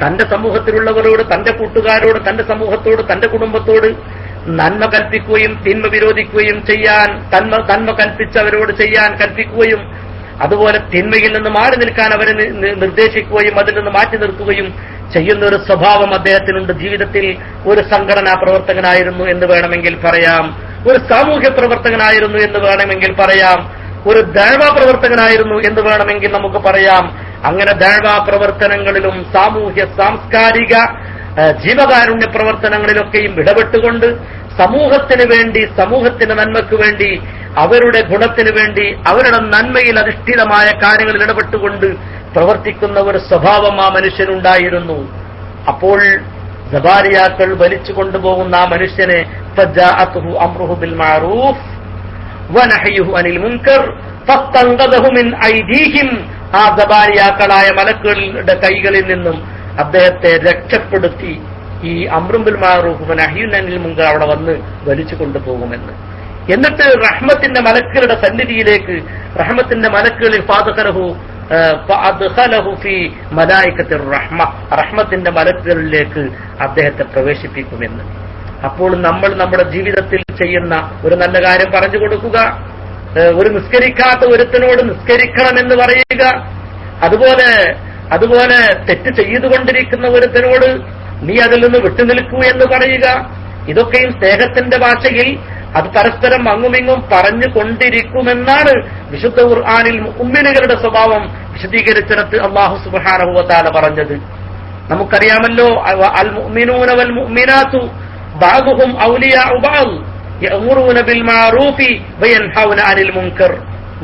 തന്റെ സമൂഹത്തിലുള്ളവരോട്, തന്റെ കൂട്ടുകാരോട്, തന്റെ സമൂഹത്തോട്, തന്റെ കുടുംബത്തോട് നന്മ കൽപ്പിക്കുകയും തിന്മ വിരോധിക്കുകയും ചെയ്യാൻ, നന്മ കൽപ്പിച്ചവരോട് ചെയ്യാൻ കൽപ്പിക്കുകയും, അതുപോലെ തിന്മയിൽ നിന്ന് മാറി നിൽക്കാൻ അവരെ നിർദ്ദേശിക്കുകയും അതിൽ നിന്ന് മാറ്റി നിർത്തുകയും ചെയ്യുന്ന ഒരു സ്വഭാവം അദ്ദേഹത്തിനുണ്ട്. ജീവിതത്തിൽ ഒരു സംഘടനാ പ്രവർത്തകനായിരുന്നു എന്ന് വേണമെങ്കിൽ പറയാം, ഒരു സാമൂഹ്യ പ്രവർത്തകനായിരുന്നു എന്ന് വേണമെങ്കിൽ പറയാം, ഒരു ദഅ്വാ പ്രവർത്തകനായിരുന്നു എന്ന് വേണമെങ്കിൽ നമുക്ക് പറയാം. അങ്ങനെ ദഅ്വാ പ്രവർത്തനങ്ങളിലും സാമൂഹ്യ സാംസ്കാരിക ജീവകാരുണ്യ പ്രവർത്തനങ്ങളിലൊക്കെയും ഇടപെട്ടുകൊണ്ട് സമൂഹത്തിന് വേണ്ടി, സമൂഹത്തിന്റെ നന്മയ്ക്ക് വേണ്ടി, അവരുടെ ഗുണത്തിന് വേണ്ടി, അവരുടെ നന്മയിൽ അധിഷ്ഠിതമായ കാര്യങ്ങളിൽ ഇടപെട്ടുകൊണ്ട് പ്രവർത്തിക്കുന്ന ഒരു സ്വഭാവം ആ മനുഷ്യനുണ്ടായിരുന്നു. അപ്പോൾ സബാരിയാക്കൾ വലിച്ചു കൊണ്ടുപോകുന്ന ആ മനുഷ്യനെ ഫജാഅതുഹു അംറുഹു ബിൽ മഅറൂഫ് വനഹയുഹു അനിൽ മുൻകർ ഫസ്തൻഖദഹു മിൻ ഐദീഹിം. ആ സബാരിയാക്കളായ മലക്കുകളുടെ കൈകളിൽ നിന്നും അദ്ദേഹത്തെ രക്ഷപ്പെടുത്തി ഈ അംറും ബിൽ മഅറൂഫ് വനഹയുൻ അനിൽ മുൻകർ അവിടെ വന്ന് വലിച്ചു കൊണ്ടുപോകുമെന്ന്. എന്നിട്ട് റഹ്മത്തിന്റെ മലക്കുകളുടെ സന്നിധിയിലേക്ക്, റഹ്മത്തിന്റെ മലക്കുകളിൽ ഫഅദ്ഖലഹു ഫീ മലായികത്തിർ റഹ്മ, റഹ്മത്തിന്റെ മലക്കുകളിലേക്ക് അദ്ദേഹത്തെ പ്രവേശിപ്പിക്കുമെന്ന്. അപ്പോൾ നമ്മൾ നമ്മുടെ ജീവിതത്തിൽ ചെയ്യുന്ന ഒരു നല്ല കാര്യം പറഞ്ഞു കൊടുക്കുക, ഒരു നിസ്കരിക്കാത്ത ഒരുത്തനോട് നിസ്കരിക്കണമെന്ന് പറയുക, അതുപോലെ തെറ്റ് ചെയ്തുകൊണ്ടിരിക്കുന്ന ഒരുത്തനോട് നീ അതിൽ നിന്ന് വിട്ടുനിൽക്കൂ എന്ന് പറയുക, ഇതൊക്കെയും സ്നേഹത്തിന്റെ ഭാഷയിൽ അത് പരസ്പരം അങ്ങുമിങ്ങും പറഞ്ഞുകൊണ്ടിരിക്കുമെന്നാണ് വിശുദ്ധ ഖുർആനിൽ മുഅ്മിനുകളുടെ സ്വഭാവം വിശദീകരിച്ചിടത്ത് അല്ലാഹു സുബ്ഹാനഹു വ തആല പറഞ്ഞത്. നമുക്കറിയാമല്ലോ, അൽ മുഅ്മിനൂന വൽ മുഅ്മിനാത്തു ബഅദുഹും ഔലിയാഉ ബഅദ്. യഅ്മുറൂന ബിൽ മഅറൂഫി വയൻഹൗന അനിൽ മുൻകർ.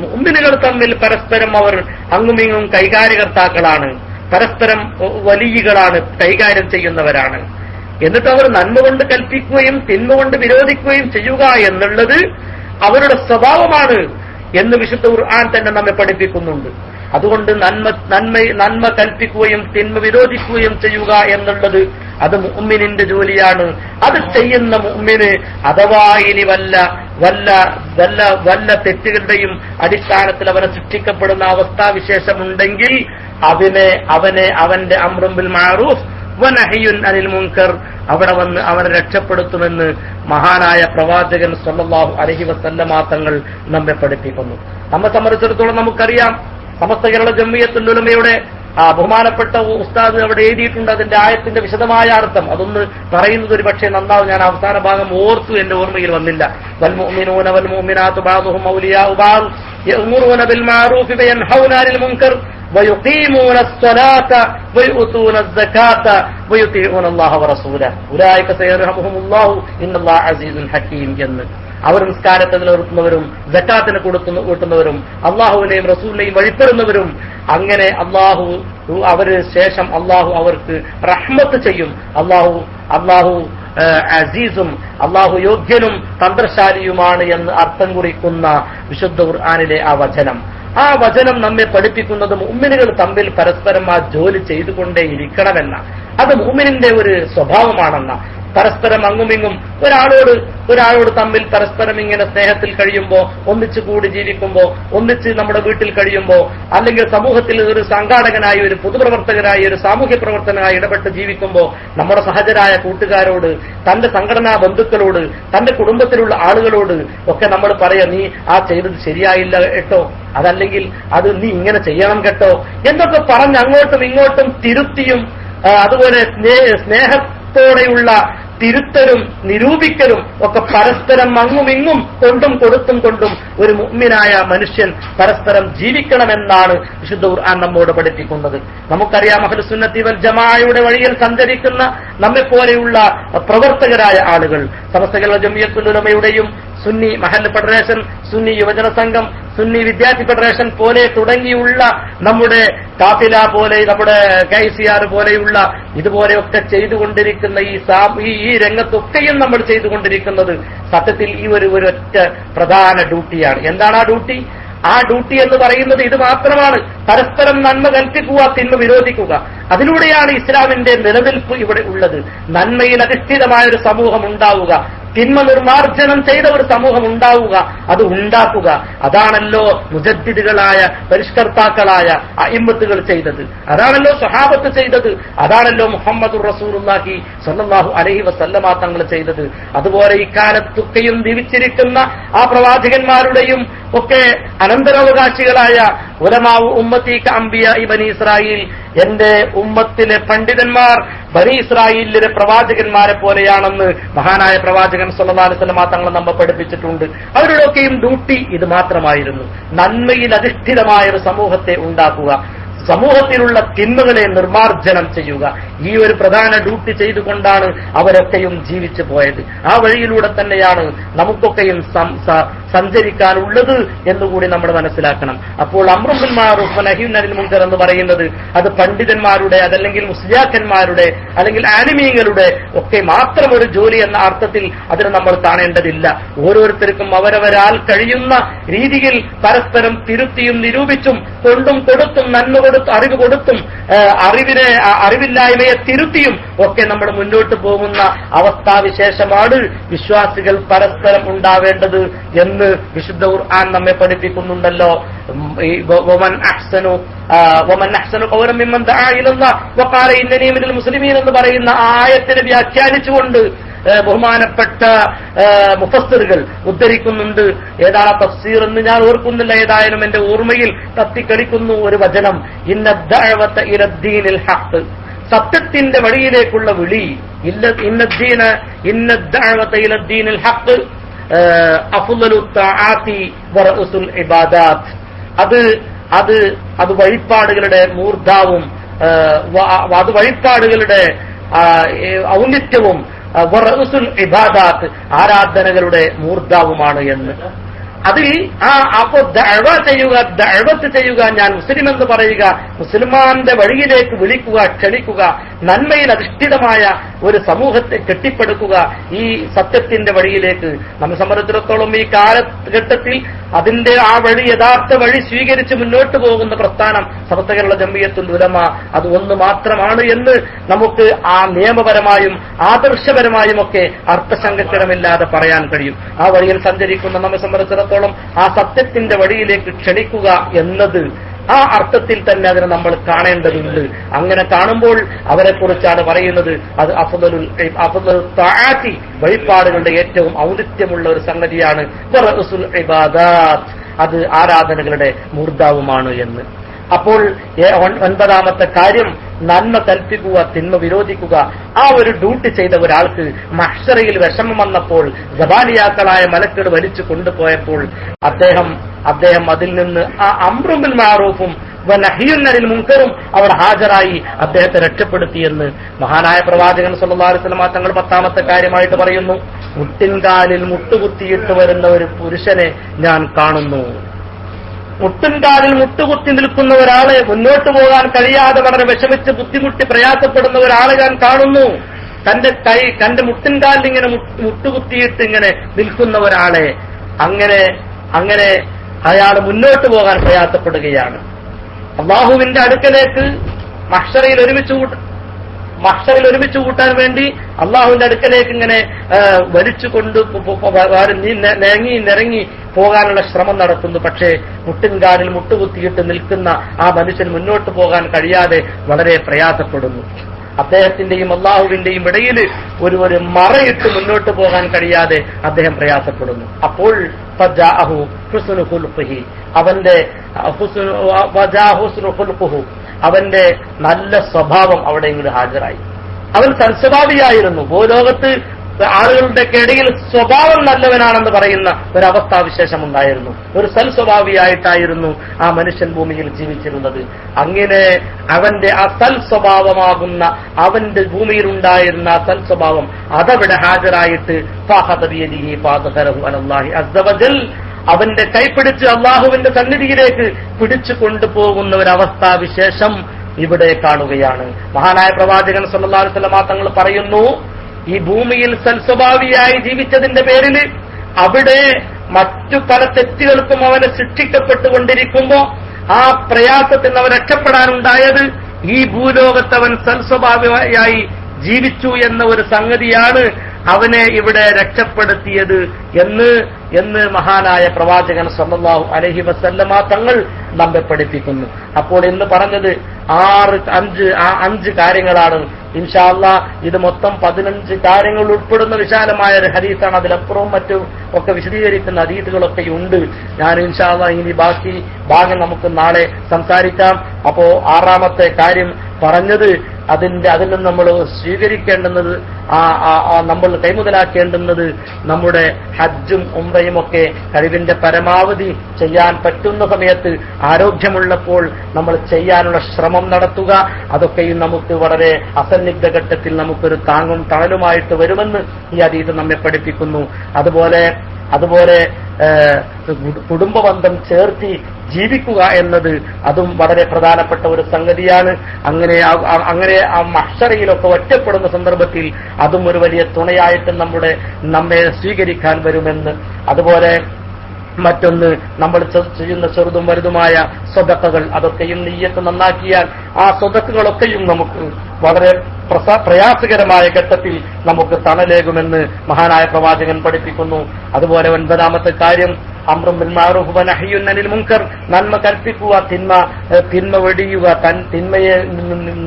മുഅ്മിനുകൾ തമ്മിൽ പരസ്പരം അവർ അങ്ങുമിങ്ങും കൈകാര്യകർത്താക്കളാണ്, പരസ്പരം വലിയകളാണ്, കൈകാര്യം ചെയ്യുന്നവരാണ്. എന്നിട്ട് അവർ നന്മ കൊണ്ട് കൽപ്പിക്കുകയും തിന്മ കൊണ്ട് വിരോധിക്കുകയും ചെയ്യുക എന്നുള്ളത് അവരുടെ സ്വഭാവമാണ് എന്ന് വിശുദ്ധ ഖുർആൻ തന്നെ നമ്മെ പഠിപ്പിക്കുന്നുണ്ട്. അതുകൊണ്ട് നന്മ കൽപ്പിക്കുകയും തിന്മ വിരോധിക്കുകയും ചെയ്യുക എന്നുള്ളത് അത് മുഅ്മിനിന്റെ ജോലിയാണ്. അത് ചെയ്യുന്ന മുഅ്മിന് അഥവാ ഇനി വല്ല തെറ്റുകളുടെയും അടിസ്ഥാനത്തിൽ അവനെ ശിക്ഷിക്കപ്പെടുന്ന അവസ്ഥാവിശേഷമുണ്ടെങ്കിൽ അവന്റെ അംറും ബിൽ മഅറൂഫ് വനഹ്യുൻ അനിൽ മുൻകർ അവിടെ വന്ന് അവനെ രക്ഷപ്പെടുത്തുമെന്ന് മഹാനായ പ്രവാചകൻ സ്വല്ലല്ലാഹു അലൈഹി വസല്ലമ തങ്ങൾ നമ്മെ പഠിപ്പിക്കുന്നു. നമ്മെ സംബന്ധിച്ചിടത്തോളം നമുക്കറിയാം, സമസ്ത കേരള ജംഇയ്യത്തുൽ ഉലമയുടെ ബഹുമാനപ്പെട്ട ഉസ്താദ് അവിടെ എഴുതിയിട്ടുണ്ട് അതിന്റെ ആയത്തിന്റെ വിശദമായ അർത്ഥം. അതൊന്ന് പറയുന്നത് ഒരു പക്ഷേ നന്നാവും. ഞാൻ അവസാന ഭാഗം ഓർത്തു, എന്റെ ഓർമ്മയിൽ വന്നില്ല. വൽ മുഅ്മിനൂന വൽ മുഅ്മിനാത്തു ബഅ്ദുഹും ഔലിയാഉ ബഅ്ദ് യഅ്മുറൂന ബിൽ മഅറൂഫി വയൻഹൗന അനിൽ മുൻകർ വയുഖീമൂന അസ്സലാത വയുതൂന അസ്സകാത വയുതീഊന അല്ലാഹ വറസൂലഹു ഉലൈക സയർഹമുഹുമുല്ലാഹു ഇന്നല്ലാഹ അസീസുൻ ഹകീം എന്ന്. അവർ നിസ്കാരത്തെ നിലനിർത്തുന്നവരും സക്കാത്തിന് കൂട്ടുന്നവരും അള്ളാഹുവിനെയും റസൂലിനെയും വഴിപ്പെടുന്നവരും, അങ്ങനെ അവര് ശേഷം അള്ളാഹു അവർക്ക് റഹ്മത്ത് ചെയ്യും. അള്ളാഹു അസീസും അള്ളാഹു യോഗ്യനും തന്ത്രശാലിയുമാണ് എന്ന് അർത്ഥം കുറിക്കുന്ന വിശുദ്ധ ഖുർആനിലെ ആ വചനം നമ്മെ പഠിപ്പിക്കുന്നത് മുഅ്മിനുകൾ തമ്മിൽ പരസ്പരം ആ ജോലി ചെയ്തുകൊണ്ടേയിരിക്കണമെന്ന, അത് മുഅ്മിനിന്റെ ഒരു സ്വഭാവമാണെന്ന. പരസ്പരം അങ്ങുമിങ്ങും ഒരാളോട് തമ്മിൽ പരസ്പരം ഇങ്ങനെ സ്നേഹത്തിൽ കഴിയുമ്പോ, ഒന്നിച്ചു കൂടി ജീവിക്കുമ്പോ, ഒന്നിച്ച് നമ്മുടെ വീട്ടിൽ കഴിയുമ്പോ, അല്ലെങ്കിൽ സമൂഹത്തിൽ ഒരു സംഘാടകനായി, ഒരു പൊതുപ്രവർത്തകനായി, ഒരു സാമൂഹ്യ പ്രവർത്തകനായി ഇടപെട്ട് ജീവിക്കുമ്പോ നമ്മുടെ സഹചരായ കൂട്ടുകാരോട്, തന്റെ സംഘടനാ ബന്ധുക്കളോട്, തന്റെ കുടുംബത്തിലുള്ള ആളുകളോട് ഒക്കെ നമ്മൾ പറയാ, നീ ആ ചെയ്തത് ശരിയായില്ല കേട്ടോ, അതല്ലെങ്കിൽ അത് നീ ഇങ്ങനെ ചെയ്യണം കേട്ടോ എന്നൊക്കെ പറഞ്ഞ് അങ്ങോട്ടും ഇങ്ങോട്ടും തിരുത്തിയും അതുപോലെ സ്നേഹത്തോടെയുള്ള തിരുത്തലും നിരൂപിക്കലും ഒക്കെ പരസ്പരം അങ്ങുമിങ്ങും കൊണ്ടും ഒരു മുഅ്മിനായ മനുഷ്യൻ പരസ്പരം ജീവിക്കണമെന്നാണ് വിശുദ്ധ ഖുർആൻ നമ്മോട് പഠിപ്പിക്കുന്നത്. നമുക്കറിയാം, അഹ്ലുസ് സുന്നത്തി വൽ ജമാഅയുടെ വഴിയിൽ സഞ്ചരിക്കുന്ന നമ്മെപ്പോലെയുള്ള പ്രവർത്തകരായ ആളുകൾ, സമസ്ത കേരള ജംഇയ്യത്തുൽ ഉലമയുടെയും സുന്നി മഹല്ല് ഫെഡറേഷൻ, സുന്നി യുവജന സംഘം, സുന്നി വിദ്യാർത്ഥി ഫെഡറേഷൻ പോലെ തുടങ്ങിയുള്ള നമ്മുടെ കാഫില പോലെ, നമ്മുടെ KCR പോലെയുള്ള ഇതുപോലെയൊക്കെ ചെയ്തുകൊണ്ടിരിക്കുന്ന ഈ രംഗത്തൊക്കെയും നമ്മൾ ചെയ്തുകൊണ്ടിരിക്കുന്നത് സത്യത്തിൽ ഈ ഒരൊറ്റ പ്രധാന ഡ്യൂട്ടിയാണ്. എന്താണ് ആ ഡ്യൂട്ടി? ആ ഡ്യൂട്ടി എന്ന് പറയുന്നത് ഇത് മാത്രമാണ്. പരസ്പരം നന്മ കൽപ്പിക്കുക, തിന്മ വിരോധിക്കുക. അതിലൂടെയാണ് ഇസ്ലാമിന്റെ നിലനിൽപ്പ് ഇവിടെ ഉള്ളത്. നന്മയിൽ അധിഷ്ഠിതമായ ഒരു സമൂഹം ഉണ്ടാവുക, തിന്മ നിർമാർജനം ചെയ്ത ഒരു സമൂഹം ഉണ്ടാവുക, അത് ഉണ്ടാക്കുക. അതാണല്ലോ മുജദ്ദിദുകളായ പരിഷ്കർത്താക്കളായ അഇമ്മത്തുകൾ ചെയ്തത്, അതാണല്ലോ സ്വഹാബത്ത് ചെയ്തത്, അതാണല്ലോ മുഹമ്മദുർ റസൂലുള്ളാഹി സ്വല്ലല്ലാഹു അലൈഹി വസല്ലമ തങ്ങൾ ചെയ്തത്. അതുപോലെ ഇക്കാലത്തൊക്കെയും ജീവിച്ചിരിക്കുന്ന ആ പ്രവാചകന്മാരുടെയും ഒക്കെ അനന്തരാവകാശികളായ ഉലമാഉ ഉമ്മത്തി കഅംബിയാഇ ബനി ഇസ്രായീൽ, എന്റെ ഉമ്മത്തിലെ പണ്ഡിതന്മാർ ബനി ഇസ്രായേലിലെ പ്രവാചകന്മാരെ പോലെയാണെന്ന് മഹാനായ പ്രവാചകൻ സല്ലല്ലാഹു അലൈഹി വസല്ലം തങ്ങൾ നമ്മെ പഠിപ്പിച്ചിട്ടുണ്ട്. അവരുടെയൊക്കെയും ഡ്യൂട്ടി ഇത് മാത്രമായിരുന്നു. നന്മയിൽ അധിഷ്ഠിതമായ ഒരു സമൂഹത്തെ ഉണ്ടാക്കുക, സമൂഹത്തിലുള്ള തിന്മകളെ നിർമാർജനം ചെയ്യുക. ഈ ഒരു പ്രധാന ഡ്യൂട്ടി ചെയ്തുകൊണ്ടാണ് അവരൊക്കെയും ജീവിച്ചു പോയത്. ആ വഴിയിലൂടെ തന്നെയാണ് നമുക്കൊക്കെയും സഞ്ചരിക്കാനുള്ളത് എന്നുകൂടി നമ്മൾ മനസ്സിലാക്കണം. അപ്പോൾ അംറും ബിൽ മഅറൂഫ് വനഹ്യുൻ അനിൽ മുൻകർ എന്ന് പറയുന്നത് അത് പണ്ഡിതന്മാരുടെ, അതല്ലെങ്കിൽ മുസ്ലിയാക്കന്മാരുടെ, അല്ലെങ്കിൽ ആലിമീങ്ങളുടെ ഒക്കെ മാത്രം ഒരു ജോലി എന്ന അർത്ഥത്തിൽ അതിന് നമ്മൾ കാണേണ്ടതില്ല. ഓരോരുത്തർക്കും അവരവരാൽ കഴിയുന്ന രീതിയിൽ പരസ്പരം തിരുത്തിയും നിരൂപിച്ചും കൊണ്ടും കൊടുത്തും നന്മ അറിവ് കൊടുത്തും അറിവില്ലായ്മയെ തിരുത്തിയും ഒക്കെ നമ്മൾ മുന്നോട്ട് പോകുന്ന അവസ്ഥാവിശേഷമാണ് വിശ്വാസികൾ പരസ്പരം ഉണ്ടാവേണ്ടത് എന്ന് വിശുദ്ധ ഖുർആൻ നമ്മെ പഠിപ്പിക്കുന്നുണ്ടല്ലോ. വമൻ അഹ്സനു ഖൗലൻ മിമ്മൻ ദഅ ഇലല്ലാഹ് വഖാല ഇന്നനീ മിനൽ മുസ്ലിമീൻ എന്ന് പറയുന്ന ആയത്തിനെ വ്യാഖ്യാനിച്ചുകൊണ്ട് ബഹുമാനപ്പെട്ട മുഫസ്സിറുകൾ ഉദ്ധരിക്കുന്നുണ്ട്. ഏതാണ് തഫ്സീർ എന്ന് ഞാൻ ഓർക്കുന്നില്ല, ഏതായാലും എന്റെ ഓർമ്മയിൽ തത്തിക്കളിക്കുന്നു ഒരു വചനം. ഇന്ന ദഅവത ഇലദ്ദീനിൽ ഹഖ്, സത്യത്തിന്റെ വഴിയിലേക്കുള്ള വിളി. ഇന്ന ദഅവത ഇലദ്ദീനിൽ ഹഖ് അഫ്ളലു തആതി വറഉസുൽ ഇബാദാത്ത്. അത് വഴിപ്പാടുകളുടെ മൂർധാവും, അത് വഴിപ്പാടുകളുടെ ഔന്നിത്യവും വറഉസുൽ ഇബാദാത്ത്, ആരാധനകളുടെ മൂർധാവുമാണ് എന്ന്. അതിൽ അപ്പോ ദഅവത്ത് ചെയ്യുക, ഞാൻ മുസ്ലിം എന്ന് പറയുക, മുസ്ലിമാന്റെ വഴിയിലേക്ക് വിളിക്കുക, ക്ഷണിക്കുക, നന്മയിൽ അധിഷ്ഠിതമായ ഒരു സമൂഹത്തെ കെട്ടിപ്പടുക്കുക, ഈ സത്യത്തിന്റെ വഴിയിലേക്ക്. നമ്മെ സംബന്ധിച്ചിടത്തോളം ഈ കാലഘട്ടത്തിൽ അതിന്റെ ആ വഴി, യഥാർത്ഥ വഴി സ്വീകരിച്ച് മുന്നോട്ട് പോകുന്ന പ്രസ്ഥാനം സമസ്ത കേരള ജംഇയ്യത്തുൽ ഉലമ അത് ഒന്ന് മാത്രമാണ് എന്ന് നമുക്ക് ആ നിയമപരമായും ആദർശപരമായും ഒക്കെ അർത്ഥശങ്കക്കിടമില്ലാതെ പറയാൻ കഴിയും. ആ വഴിയിൽ സഞ്ചരിക്കുന്ന നമ്മെ സംബന്ധിച്ചിടത്തോളം ആ സത്യത്തിന്റെ വഴിയിലേക്ക് ക്ഷണിക്കുക എന്നത് ആ അർത്ഥത്തിൽ തന്നെ അതിനെ നമ്മൾ കാണേണ്ടതുണ്ട്. അങ്ങനെ കാണുമ്പോൾ അവരെ കുറിച്ചാണ് പറയുന്നത് അത് അഫ്ളലുൽ തആത്തി, വഴിപാടുകളുടെ ഏറ്റവും ഔന്നിത്യമുള്ള ഒരു സംഗതിയാണ്. വറഉസുൽ ഇബാദാത്ത്, അത് ആരാധനകളുടെ മൂർധാവുമാണ് എന്ന്. അപ്പോൾ 9ാമത്തെ കാര്യം, നന്മ കൽപ്പിക്കുക, തിന്മ വിരോധിക്കുക. ആ ഒരു ഡ്യൂട്ടി ചെയ്ത ഒരാൾക്ക് മഹ്ശറയിൽ വിഷമം വന്നപ്പോൾ, ജബാലിയാക്കളായ മലക്കുകൾ വലിച്ചു കൊണ്ടുപോയപ്പോൾ അദ്ദേഹം അതിൽ നിന്ന് ആ അംറും ബിൽ മഅറൂഫും വനഹ്യുൻ അനിൽ മുൻകറും അവിടെ ഹാജരായി അദ്ദേഹത്തെ രക്ഷപ്പെടുത്തിയെന്ന് മഹാനായ പ്രവാചകൻ സല്ലല്ലാഹു അലൈഹി വസല്ലം തങ്ങൾ 10ാമത്തെ കാര്യമായിട്ട് പറയുന്നു. മുട്ടിൻകാലിൽ മുട്ടുകുത്തിയിട്ട് വരുന്ന ഒരു പുരുഷനെ ഞാൻ കാണുന്നു. മുട്ടിൻകാലിൽ മുട്ടുകുത്തി നിൽക്കുന്ന ഒരാളെ, മുന്നോട്ട് പോകാൻ കഴിയാതെ വളരെ വിഷമിച്ച് ബുദ്ധിമുട്ടി പ്രയാസപ്പെടുന്ന ഒരാളെ ഞാൻ കാണുന്നു. തന്റെ മുട്ടിൻകാലിൽ ഇങ്ങനെ മുട്ടുകുത്തിയിട്ട് ഇങ്ങനെ നിൽക്കുന്ന ഒരാളെ, അങ്ങനെ അയാൾ മുന്നോട്ട് പോകാൻ പ്രയാസപ്പെടുകയാണ്. അല്ലാഹുവിന്റെ അടുക്കലേക്ക് മഹ്ശറയിൽ ഒരുമിച്ച് കൂട്ടാൻ വേണ്ടി അള്ളാഹുവിന്റെ അടുക്കലേക്ക് ഇങ്ങനെ വലിച്ചുകൊണ്ട് നിരങ്ങി പോകാനുള്ള ശ്രമം നടത്തുന്നു. പക്ഷേ മുട്ടിൻകാലിൽ മുട്ടുകുത്തിയിട്ട് നിൽക്കുന്ന ആ മനുഷ്യൻ മുന്നോട്ട് പോകാൻ കഴിയാതെ വളരെ പ്രയാസപ്പെടുന്നു. അദ്ദേഹത്തിന്റെയും അള്ളാഹുവിന്റെയും ഇടയിൽ ഒരു മറയിട്ട് മുന്നോട്ട് പോകാൻ കഴിയാതെ അദ്ദേഹം പ്രയാസപ്പെടുന്നു. അപ്പോൾ ഫജാഅഹു ഹുസ്നു ഖുൽഖിഹി, അവന്റെ നല്ല സ്വഭാവം അവിടെ ഇങ്ങോട്ട് ഹാജരായി. അവൻ സൽസ്വഭാവിയായിരുന്നു. ഭൂലോകത്ത് ആളുകളുടെ ഇടയിൽ സ്വഭാവം നല്ലവനാണെന്ന് പറയുന്ന ഒരവസ്ഥാവിശേഷം ഉണ്ടായിരുന്നു. ഒരു സൽസ്വഭാവിയായിട്ടായിരുന്നു ആ മനുഷ്യൻ ഭൂമിയിൽ ജീവിച്ചിരുന്നത്. അങ്ങനെ അവന്റെ ആ സൽസ്വഭാവമാകുന്ന അവന്റെ ഭൂമിയിൽ ഉണ്ടായിരുന്ന ആ സൽസ്വഭാവം അതവിടെ ഹാജരായിട്ട് അവന്റെ കൈപ്പിടിച്ച് അള്ളാഹുവിന്റെ സന്നിധിയിലേക്ക് പിടിച്ചു കൊണ്ടുപോകുന്ന ഒരവസ്ഥാവിശേഷം ഇവിടെ കാണുകയാണ്. മഹാനായ പ്രവാചകൻ സല്ലല്ലാഹു അലൈഹി വസല്ലം തങ്ങൾ പറയുന്നു, ഈ ഭൂമിയിൽ സൽസ്വഭാവിയായി ജീവിച്ചതിന്റെ പേരിൽ അവിടെ മറ്റു പല തെറ്റുകൾക്കും അവനെ ശിക്ഷിക്കപ്പെട്ടുകൊണ്ടിരിക്കുമ്പോ ആ പ്രയാസത്തിൽ നിന്ന് അവൻ രക്ഷപ്പെടാനുണ്ടായത് ഈ ഭൂലോകത്ത് അവൻ സൽസ്വഭാവിയായി ജീവിച്ചു എന്ന ഒരു സംഗതിയാണ് അവനെ ഇവിടെ രക്ഷപ്പെടുത്തിയത് എന്ന് മഹാനായ പ്രവാചകൻ സല്ലല്ലാഹു അലൈഹി വസല്ലമ തങ്ങൾ നമ്മെ പഠിപ്പിക്കുന്നു. അപ്പോൾ ഇന്ന് പറഞ്ഞത് 5 കാര്യങ്ങളാണ്. ഇൻഷാ അല്ലാഹ് ഇത് മൊത്തം 15 കാര്യങ്ങൾ ഉൾപ്പെടുന്ന വിശാലമായ ഒരു ഹദീസാണ്. അതിലപ്പുറവും മറ്റും ഒക്കെ വിശദീകരിക്കുന്ന ഹദീസുകളൊക്കെ ഉണ്ട്. ഞാൻ ഇൻഷാ അല്ലാഹ് ഇനി ബാക്കി ഭാഗം നമുക്ക് നാളെ സംസാരിക്കാം. അപ്പോ 6ാമത്തെ കാര്യം പറഞ്ഞത് അതിൽ നിന്ന് നമ്മൾ സ്വീകരിക്കേണ്ടുന്നത്, നമ്മൾ കൈമുതലാക്കേണ്ടുന്നത് നമ്മുടെ ഹജ്ജും ഉംറയും ഒക്കെ കഴിവിന്റെ പരമാവധി ചെയ്യാൻ പറ്റുന്ന സമയത്ത് ആരോഗ്യമുള്ളപ്പോൾ നമ്മൾ ചെയ്യാനുള്ള ശ്രമം നടത്തുക. അതൊക്കെയും നമുക്ക് വളരെ അസന്നിഗ്ധ ഘട്ടത്തിൽ നമുക്കൊരു താങ്ങും തണലുമായിട്ട് വരുമെന്ന് ഈ ഹദീസ് നമ്മെ പഠിപ്പിക്കുന്നു. അതുപോലെ കുടുംബബന്ധം ചേർത്തി ജീവിക്കുക എന്നത് അതും വളരെ പ്രധാനപ്പെട്ട ഒരു സംഗതിയാണ്. അങ്ങനെ ആ മഹ്ശറയിലൊക്കെ ഒറ്റപ്പെടുന്ന സന്ദർഭത്തിൽ അതും ഒരു വലിയ തുണയായിട്ട് നമ്മെ സ്വീകരിക്കാൻ വരുമെന്ന്. അതുപോലെ മറ്റൊന്ന്, നമ്മൾ ചെയ്യുന്ന ചെറുതും വലുതുമായ സ്വതക്കകൾ, അതൊക്കെയും നിയ്യത്ത് നന്നാക്കിയാൽ ആ സ്വതക്കുകളൊക്കെയും നമുക്ക് വളരെ പ്രയാസകരമായ ഘട്ടത്തിൽ നമുക്ക് തണലേകുമെന്ന് മഹാനായ പ്രവാചകൻ പഠിപ്പിക്കുന്നു. അതുപോലെ 9ാമത്തെ കാര്യം അംറും ബിൽ മഅറൂഫ് വനഹ്യുൻ അനിൽ മുൻകർ, നന്മ കൽപ്പിക്കുക, തിന്മ വെടിയുക, തിന്മയെ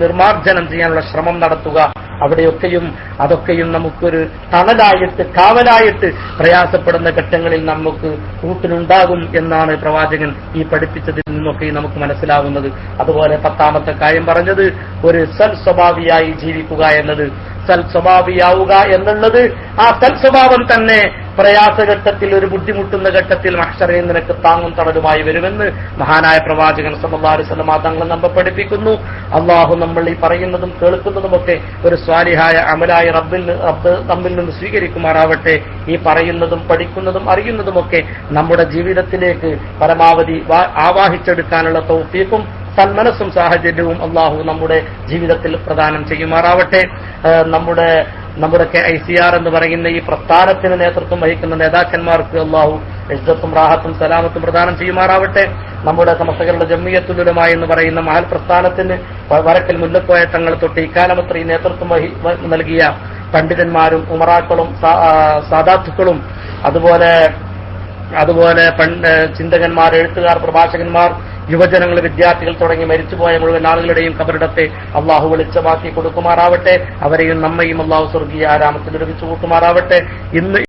നിർമാർജനം ചെയ്യാനുള്ള ശ്രമം നടത്തുക. അതൊക്കെയും നമുക്കൊരു തണലായിട്ട്, കാവലായിട്ട് പ്രയാസപ്പെടുന്ന ഘട്ടങ്ങളിൽ നമുക്ക് കൂട്ടിനുണ്ടാകും എന്നാണ് പ്രവാചകൻ ഈ പഠിപ്പിച്ചതിൽ നിന്നൊക്കെ നമുക്ക് മനസ്സിലാകുന്നത്. അതുപോലെ 10ാമത്തെ കാര്യം പറഞ്ഞത് ഒരു സൽസ്വഭാവിയായി ജീവിക്കുക എന്നത്. സൽസ്വഭാവിയാവുക എന്നുള്ളത്, ആ സൽസ്വഭാവം തന്നെ പ്രയാസഘട്ടത്തിൽ, ഒരു ബുദ്ധിമുട്ടുന്ന ഘട്ടത്തിൽ മഹ്ശറിൽ നിനക്ക് താങ്ങും തണലുമായി വരുമെന്ന് മഹാനായ പ്രവാചകൻ സല്ലല്ലാഹു അലൈഹി വസല്ലം തങ്ങൾ നമ്മെ പഠിപ്പിക്കുന്നു. അള്ളാഹു നമ്മൾ ഈ പറയുന്നതും കേൾക്കുന്നതുമൊക്കെ ഒരു സ്വാലിഹായ അമലായി റബ്ബ് നമ്മിൽ നിന്ന് സ്വീകരിക്കുമാറാവട്ടെ. ഈ പറയുന്നതും പഠിക്കുന്നതും അറിയുന്നതുമൊക്കെ നമ്മുടെ ജീവിതത്തിലേക്ക് പരമാവധി ആവാഹിച്ചെടുക്കാനുള്ള തൗഫീഖും സന്മനസ്സും സാഹചര്യവും അള്ളാഹു നമ്മുടെ ജീവിതത്തിൽ പ്രദാനം ചെയ്യുമാറാവട്ടെ. നമ്മുടെ ICR എന്ന് പറയുന്ന ഈ പ്രസ്ഥാനത്തിന് നേതൃത്വം വഹിക്കുന്ന നേതാക്കന്മാർക്ക് അള്ളാഹു ഇസ്സത്തും റാഹത്തും സലാമത്തും പ്രദാനം ചെയ്യുമാറാവട്ടെ. നമ്മുടെ സമസ്തകളുടെ ജംഇയ്യത്തുൽ ഉലമ എന്ന് പറയുന്ന മഹൽ പ്രസ്ഥാനത്തിന് വരക്കൽ മുല്ലക്കോയ തങ്ങൾ തൊട്ട് ഇക്കാലമത്ര ഈ നേതൃത്വം നൽകിയ പണ്ഡിതന്മാരും ഉമറാക്കളും സാദാത്തുക്കളും അതുപോലെ ചിന്തകന്മാർ, എഴുത്തുകാർ, പ്രഭാഷകന്മാർ, യുവജനങ്ങൾ, വിദ്യാർത്ഥികൾ തുടങ്ങി മരിച്ചുപോയ മുഴുവൻ ആളുകളുടെയും കബറിടത്തെ അള്ളാഹു വെളിച്ചമാക്കി കൊടുക്കുമാറാവട്ടെ. അവരെയും നമ്മയും അള്ളാഹു സ്വർഗീയ ആരാമത്തിൽ ഒരുമിച്ച് കൂട്ടുമാറാവട്ടെ. ഇന്ന്